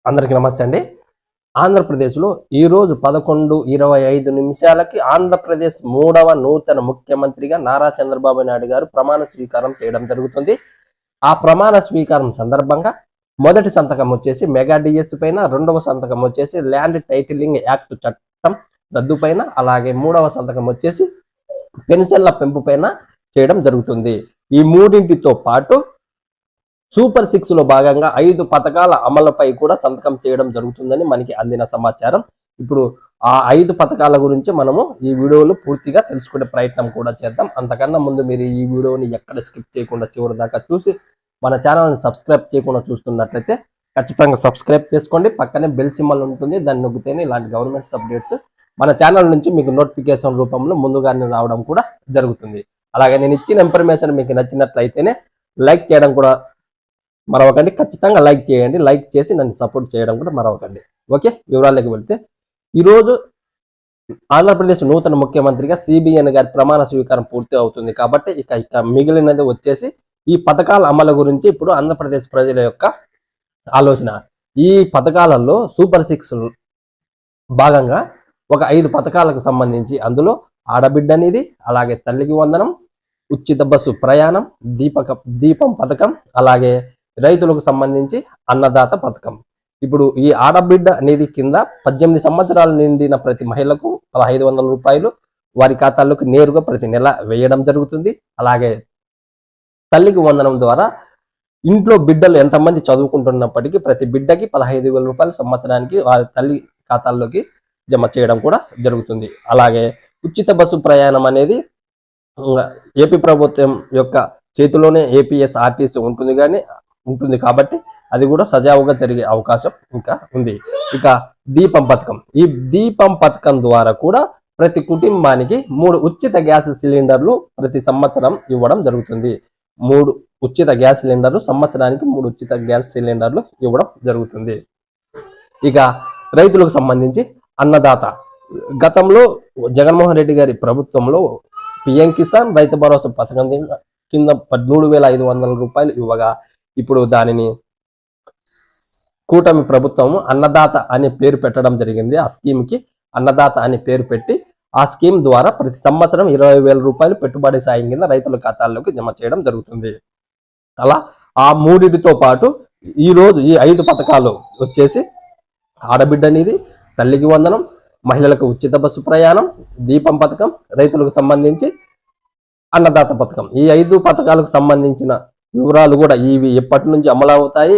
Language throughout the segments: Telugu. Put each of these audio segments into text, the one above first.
అందరికీ నమస్తే అండి. ఆంధ్రప్రదేశ్లో ఈరోజు 11:25 ఆంధ్రప్రదేశ్ 3వ నూతన ముఖ్యమంత్రిగా నారా చంద్రబాబు నాయుడు గారు ప్రమాణ స్వీకారం చేయడం జరుగుతుంది. ఆ ప్రమాణ స్వీకారం సందర్భంగా మొదటి సంతకం వచ్చేసి మెగా డిఎస్ పైన, రెండవ సంతకం వచ్చేసి ల్యాండ్ టైటిలింగ్ యాక్ట్ చట్టం రద్దు పైన, అలాగే మూడవ సంతకం వచ్చేసి పెన్షన్ల పెంపు పైన చేయడం జరుగుతుంది. ఈ మూడింటితో పాటు సూపర్ 6 లో భాగంగా 5 పథకాల అమలుపై కూడా సంతకం చేయడం జరుగుతుందని మనకి అందిన సమాచారం. ఇప్పుడు ఆ 5 పథకాల గురించి మనము ఈ వీడియోలో పూర్తిగా తెలుసుకునే ప్రయత్నం కూడా చేద్దాం. అంతకన్నా ముందు మీరు ఈ వీడియోని ఎక్కడ స్కిప్ చేయకుండా చివరి దాకా చూసి మన ఛానల్ని సబ్స్క్రైబ్ చేయకుండా చూస్తున్నట్లయితే ఖచ్చితంగా సబ్స్క్రైబ్ చేసుకోండి. పక్కనే బెల్ సింబల్ ఉంటుంది, దాన్ని నొక్కితేనే ఇలాంటి గవర్నమెంట్ అప్డేట్స్ మన ఛానల్ నుంచి మీకు నోటిఫికేషన్ రూపంలో ముందుగానే రావడం కూడా జరుగుతుంది. అలాగే నేను ఇచ్చిన ఇన్ఫర్మేషన్ మీకు నచ్చినట్లయితేనే లైక్ చేయడం కూడా మరొకండి. ఖచ్చితంగా లైక్ చేయండి. లైక్ చేసి నన్ను సపోర్ట్ చేయడం కూడా మరొకండి. ఓకే, వివరాల్లోకి వెళ్తే ఈరోజు ఆంధ్రప్రదేశ్ నూతన ముఖ్యమంత్రిగా సిబిఎన్ గారి ప్రమాణ స్వీకారం పూర్తి అవుతుంది. కాబట్టి ఇక మిగిలినది వచ్చేసి ఈ పథకాల అమలు గురించి ఇప్పుడు ఆంధ్రప్రదేశ్ ప్రజల యొక్క ఆలోచన. ఈ పథకాలలో సూపర్ 6 భాగంగా ఒక 5 పథకాలకు సంబంధించి అందులో ఆడబిడ్డ అనేది, అలాగే తల్లికి వందనం, ఉచిత బస్సు ప్రయాణం, దీపం పథకం, అలాగే రైతులకు సంబంధించి అన్నదాత పథకం. ఇప్పుడు ఈ ఆడబిడ్డ నిధి కింద 18 సంవత్సరాలు నిండిన ప్రతి మహిళకు 1500 రూపాయలు వారి ఖాతాల్లోకి నేరుగా ప్రతి నెల వేయడం జరుగుతుంది. అలాగే తల్లికి వందనం ద్వారా ఇంట్లో బిడ్డలు ఎంతమంది చదువుకుంటున్నప్పటికీ ప్రతి బిడ్డకి 15,000 రూపాయలు సంవత్సరానికి వారి తల్లి ఖాతాల్లోకి జమ చేయడం కూడా జరుగుతుంది. అలాగే ఉచిత బస్సు ప్రయాణం అనేది ఏపీ ప్రభుత్వం యొక్క చేతిలోనే ఏపీఎస్ఆర్టీసీ ఉంటుంది కాబట్టి అది కూడా సజావుగా జరిగే అవకాశం ఇంకా ఉంది. ఇక దీపం పథకం, ఈ దీపం పథకం ద్వారా కూడా ప్రతి కుటుంబానికి 3 ఉచిత గ్యాస్ సిలిండర్లు ప్రతి సంవత్సరం ఇవ్వడం జరుగుతుంది. 3 ఉచిత గ్యాస్ సిలిండర్లు సంవత్సరానికి 3 ఉచిత గ్యాస్ సిలిండర్లు ఇవ్వడం జరుగుతుంది. ఇక రైతులకు సంబంధించి అన్నదాత, గతంలో జగన్మోహన్ రెడ్డి గారి ప్రభుత్వంలో పిఎం కిసాన్ రైతు భరోసా పథకం కింద 13,500 రూపాయలు ఇవ్వగా ఇప్పుడు దానిని కూటమి ప్రభుత్వం అన్నదాత అనే పేరు పెట్టడం జరిగింది. ఆ స్కీమ్ కి అన్నదాత అనే పేరు పెట్టి ఆ స్కీమ్ ద్వారా ప్రతి సంవత్సరం 20,000 రూపాయలు పెట్టుబడి సాయం కింద రైతుల ఖాతాల్లోకి జమ చేయడం జరుగుతుంది. అలా ఆ మూడిటితో పాటు ఈరోజు ఈ 5 పథకాలు వచ్చేసి ఆడబిడ్డ నిధి, తల్లికి వందనం, మహిళలకు ఉచిత బస్సు ప్రయాణం, దీపం పథకం, రైతులకు సంబంధించి అన్నదాత పథకం. ఈ 5 పథకాలకు సంబంధించిన వివరాలు కూడా ఇవి ఎప్పటి నుంచి అమలు అవుతాయి,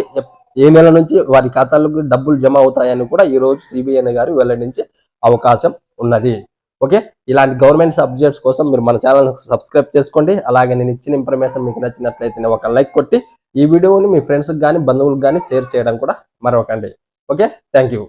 ఏ నెల నుంచి వారి ఖాతాలకు డబ్బులు జమ అవుతాయని కూడా ఈరోజు సిబిఎన్ గారు వెల్లడించే అవకాశం ఉన్నది. ఓకే, ఇలాంటి గవర్నమెంట్ సబ్జెక్ట్స్ కోసం మీరు మన ఛానల్ సబ్స్క్రైబ్ చేసుకోండి. అలాగే నేను ఇచ్చిన ఇన్ఫర్మేషన్ మీకు నచ్చినట్లయితే ఒక లైక్ కొట్టి ఈ వీడియోని మీ ఫ్రెండ్స్కి కానీ బంధువులకు కానీ షేర్ చేయడం కూడా మరొకండి. Okay, thank you.